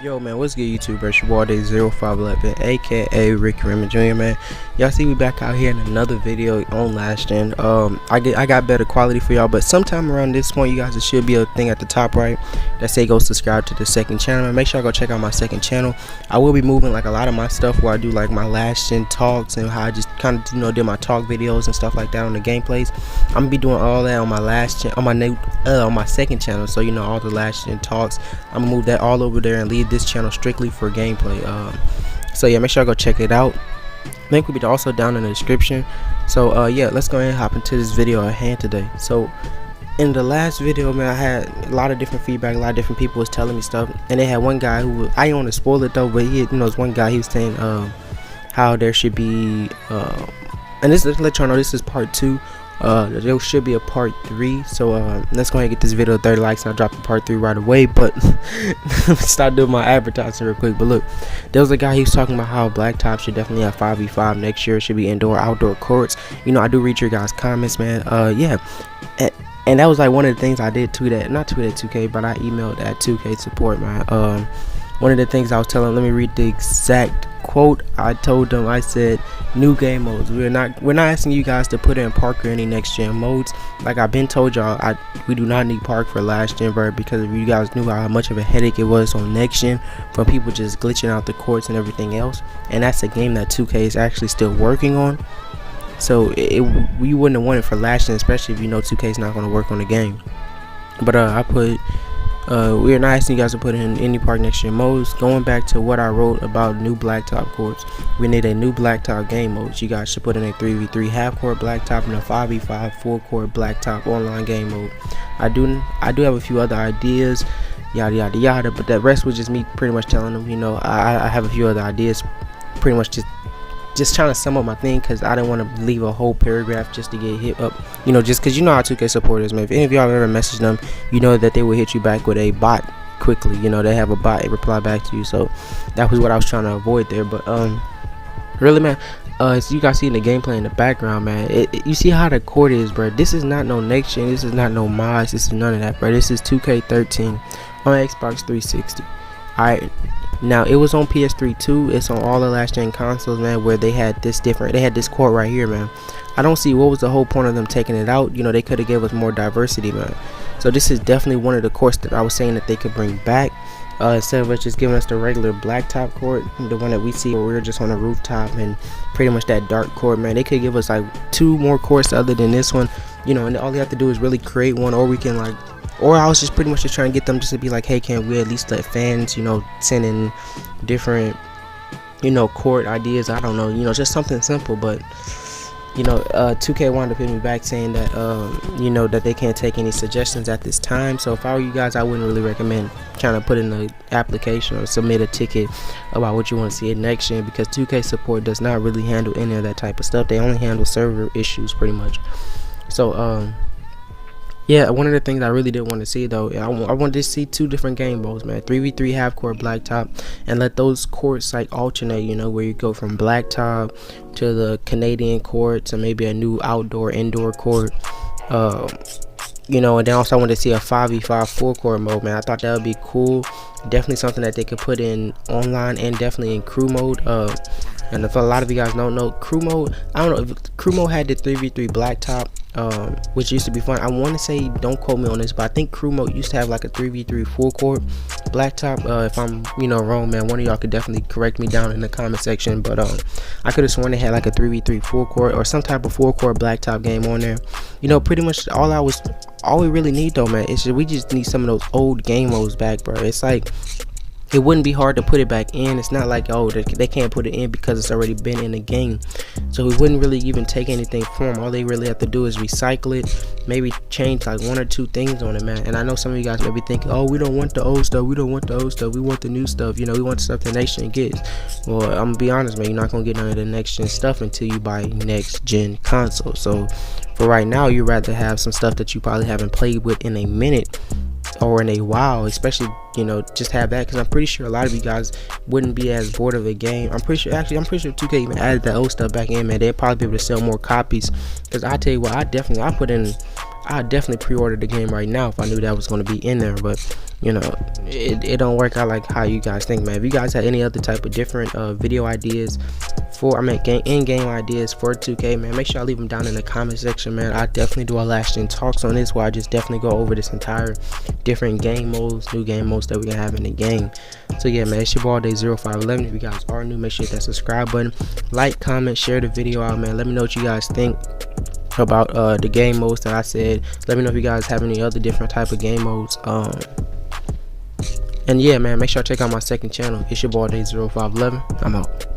Yo man, what's good YouTube, bro? It's your boy ALLDAY0511, aka Ricky Raymond Jr. man. Y'all see we back out here in another video on last gen. I got better quality for y'all, but sometime around this point, you guys, there should be a thing at the top right that say go subscribe to the second channel, man. Make sure y'all go check out my second channel. I will be moving like a lot of my stuff where I do like my last gen talks and how I just kind of did my talk videos and stuff like that on the gameplays. I'm gonna be doing all that on my last gen, on my second channel. So all the last gen talks, I'm gonna move that all over there and leave this channel strictly for gameplay. So yeah, make sure y'all go check it out. Link will be also down in the description. So yeah, let's go ahead and hop into this video at hand today. So in the last video, man, I had a lot of different feedback. A lot of different people was telling me stuff, and they had one guy who I don't want to spoil it though, but he, it's one guy, he was saying how there should be and this, let y'all know, this is part 2. There should be a part 3, so let's go ahead and get this video 30 likes and I'll drop the part 3 right away. But let me start doing my advertising real quick. But look, there was a guy, he was talking about how blacktop should definitely have 5v5 next year. It should be indoor outdoor courts. I do read your guys comments, man. Yeah, and that was like one of the things I did tweet at, not tweet at 2K, but I emailed at 2K support, man. One of the things I was telling, let me read the exact quote. I told them, I said, new game modes. We're not asking you guys to put in park or any next gen modes. Like I've been told y'all, we do not need park for last gen, bro, because if you guys knew how much of a headache it was on next gen from people just glitching out the courts and everything else. And that's a game that 2K is actually still working on. So we wouldn't have wanted for last gen, especially if 2K is not going to work on the game. But I put, we're not asking you guys to put in any park next gen modes. Going back to what I wrote about new blacktop courts, we need a new blacktop game modes. You guys should put in a 3v3 half court blacktop and a 5v5 full court blacktop online game mode. I do have a few other ideas, yada yada yada, but that rest was just me pretty much telling them, I have a few other ideas, pretty much just trying to sum up my thing, because I didn't want to leave a whole paragraph just to get hit up, just because how 2K supporters, man. If any of y'all ever messaged them, that they will hit you back with a bot quickly. They have a bot reply back to you. So that was what I was trying to avoid there. But really, man, as you guys see in the gameplay in the background, man, you see how the court is, bro. This is not no next gen, this is not no mods, this is none of that, bro. This is 2K13 on Xbox 360. Alright, now it was on PS3 too. It's on all the last gen consoles, man, where they had this court right here, man. I don't see what was the whole point of them taking it out. They could have gave us more diversity, man. So this is definitely one of the courts that I was saying that they could bring back, instead of just giving us the regular blacktop court, the one that we see where we're just on a rooftop and pretty much that dark court, man. They could give us like 2 more courts other than this one, and all they have to do is really create one, or we can or I was just pretty much just trying to get them just to be like, hey, can we at least let fans, send in different, court ideas? I don't know, just something simple. But 2K wanted to put me back saying that that they can't take any suggestions at this time. So if I were you guys, I wouldn't really recommend trying to put in an application or submit a ticket about what you want to see in next gen, because 2K support does not really handle any of that type of stuff. They only handle server issues pretty much. So yeah, one of the things I really did want to see though, I wanted to see 2 different game modes, man. 3v3 half court blacktop, and let those courts like alternate, where you go from blacktop to the Canadian court to maybe a new outdoor indoor court, and then also I wanted to see a 5v5 full court mode, man. I thought that would be cool. Definitely something that they could put in online and definitely in crew mode. And if a lot of you guys don't know, crew mode, I don't know if crew mode had the 3v3 blacktop, which used to be fun. I want to say, don't quote me on this, but I think crew mode used to have like a 3v3 full court blacktop. If I'm wrong, man, one of y'all could definitely correct me down in the comment section. But I could have sworn they had like a 3v3 full court or some type of full court blacktop game on there. Pretty much all we really need though, man, is we just need some of those old game modes back, bro. It's like, it wouldn't be hard to put it back in. It's not like, oh, they can't put it in because it's already been in the game. So we wouldn't really even take anything from them. All they really have to do is recycle it, maybe change like 1 or 2 things on it, man. And I know some of you guys may be thinking, oh, we don't want the old stuff, we don't want the old stuff, we want the new stuff, we want the stuff the next gen gets. Well, I'm gonna be honest, man, you're not gonna get none of the next gen stuff until you buy next gen console. So for right now, you'd rather have some stuff that you probably haven't played with in a minute or in a while, especially just have that, because I'm pretty sure a lot of you guys wouldn't be as bored of a game. I'm pretty sure 2K even added that old stuff back in, man. They'd probably be able to sell more copies, because I tell you what, I'd definitely pre-order the game right now if I knew that was going to be in there. But you know, it don't work out like how you guys think, man. If you guys have any other type of different video ideas for, in-game ideas for 2K, man, make sure I leave them down in the comment section, man. I definitely do a last-gen talks on this, where I just definitely go over this entire different game modes, new game modes that we can have in the game. So yeah, man, it's your boy ALLDAY0511. If you guys are new, make sure you hit that subscribe button, like, comment, share the video out, man. Let me know what you guys think about the game modes that I said. Let me know if you guys have any other different type of game modes. And yeah, man, make sure I check out my second channel. It's your boy ALLDAY0511. I'm out.